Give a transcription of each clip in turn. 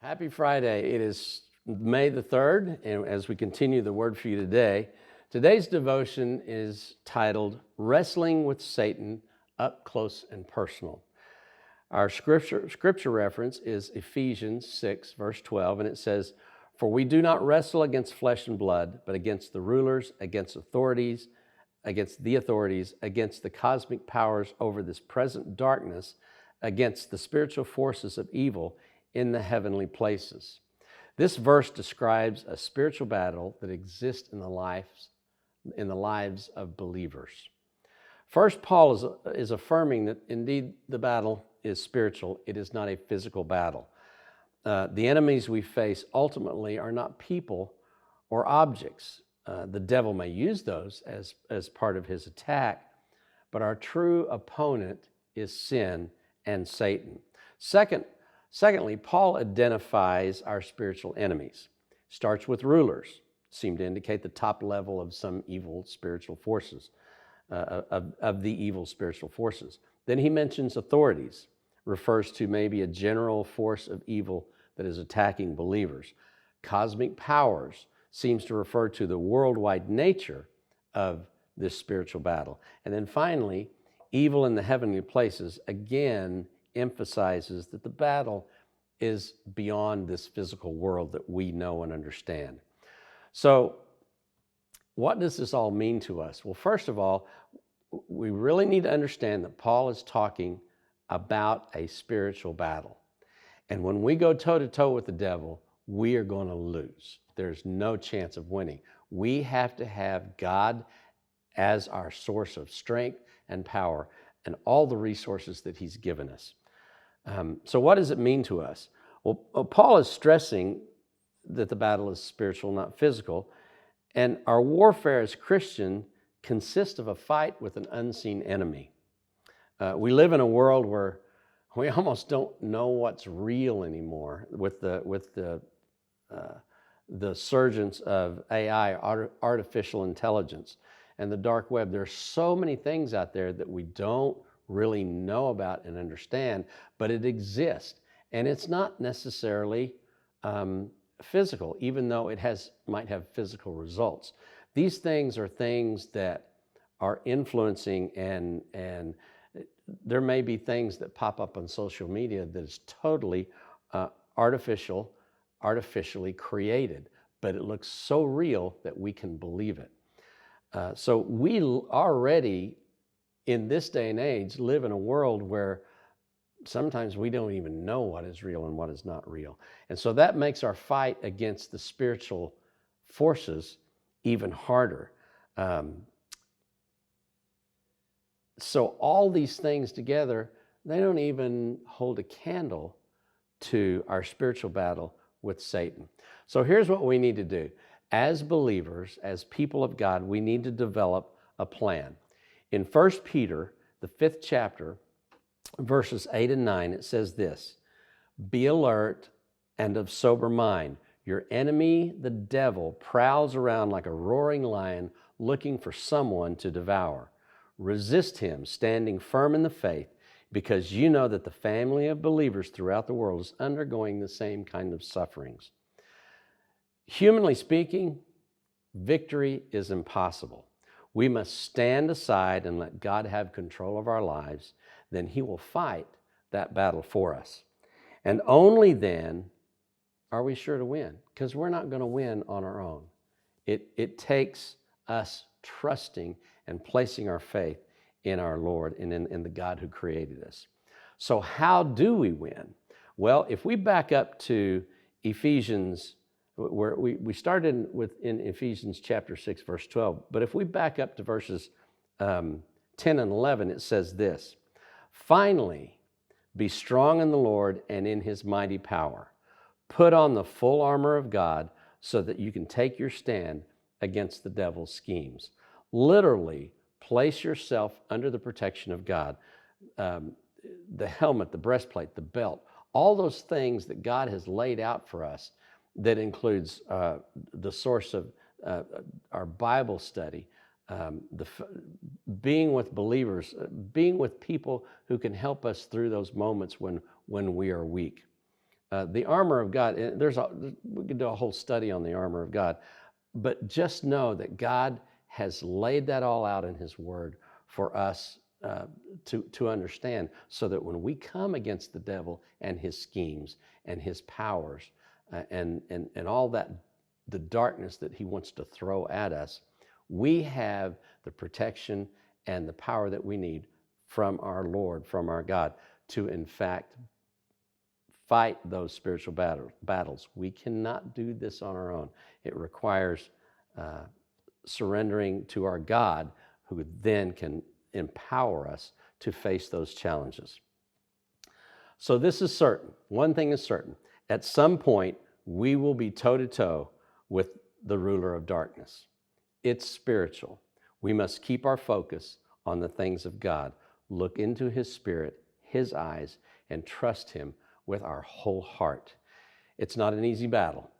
Happy Friday. It is May the 3rd, and as we continue the word for you today, today's devotion is titled Wrestling with Satan Up Close and Personal. Our scripture reference is Ephesians 6, verse 12, and it says, "For we do not wrestle against flesh and blood, but against the rulers, against authorities, against the cosmic powers over this present darkness, against the spiritual forces of evil in the heavenly places." This verse describes a spiritual battle that exists in the lives of believers. First, Paul is affirming that indeed the battle is spiritual. It is not a physical battle. The enemies we face ultimately are not people or objects. The devil may use those as part of his attack, but our true opponent is sin and Satan. Secondly, Paul identifies our spiritual enemies. Starts with rulers, seem to indicate the top level of some evil spiritual forces, of the evil spiritual forces. Then he mentions authorities, refers to maybe a general force of evil that is attacking believers. Cosmic powers seems to refer to the worldwide nature of this spiritual battle. And then finally, evil in the heavenly places, again, emphasizes that the battle is beyond this physical world that we know and understand. So, what does this all mean to us? Well, first of all, we really need to understand that Paul is talking about a spiritual battle. And when we go toe-to-toe with the devil, we are going to lose. There's no chance of winning. We have to have God as our source of strength and power and all the resources that He's given us. So what does it mean to us? Well, Paul is stressing that the battle is spiritual, not physical, and our warfare as Christian consists of a fight with an unseen enemy. We live in a world where we almost don't know what's real anymore with the surgence of AI, artificial intelligence, and the dark web. There's so many things out there that we don't really know about and understand, but it exists. And it's not necessarily physical, even though it might have physical results. These things are things that are influencing, and there may be things that pop up on social media that is totally artificially created, but it looks so real that we can believe it. So we already, in this day and age, live in a world where sometimes we don't even know what is real and what is not real. And so that makes our fight against the spiritual forces even harder. So all these things together, they don't even hold a candle to our spiritual battle with Satan. So here's what we need to do. As believers, as people of God, we need to develop a plan. In 1 Peter, the 5th chapter, verses 8 and 9, it says this: "Be alert and of sober mind. Your enemy, the devil, prowls around like a roaring lion looking for someone to devour. Resist him, standing firm in the faith, because you know that the family of believers throughout the world is undergoing the same kind of sufferings." Humanly speaking, victory is impossible. We must stand aside and let God have control of our lives. Then He will fight that battle for us. And only then are we sure to win, because we're not going to win on our own. It takes us trusting and placing our faith in our Lord and in the God who created us. So how do we win? Well, if we back up to Ephesians, where we started in Ephesians chapter 6, verse 12, but if we back up to verses 10 and 11, it says this: "Finally, be strong in the Lord and in His mighty power. Put on the full armor of God so that you can take your stand against the devil's schemes." Literally, place yourself under the protection of God. The helmet, the breastplate, the belt, all those things that God has laid out for us, that includes the source of our Bible study, being with believers, being with people who can help us through those moments when we are weak. The armor of God, we could do a whole study on the armor of God, but just know that God has laid that all out in His Word for us to understand, so that when we come against the devil and his schemes and his powers and all that, the darkness that he wants to throw at us, we have the protection and the power that we need from our Lord, from our God, to in fact fight those spiritual battles. We cannot do this on our own. It requires surrendering to our God, who then can empower us to face those challenges. So this is certain. One thing is certain. At some point, we will be toe-to-toe with the ruler of darkness. It's spiritual. We must keep our focus on the things of God, look into His Spirit, His eyes, and trust Him with our whole heart. It's not an easy battle,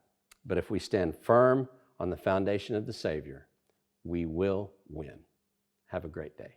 but if we stand firm on the foundation of the Savior, we will win. Have a great day.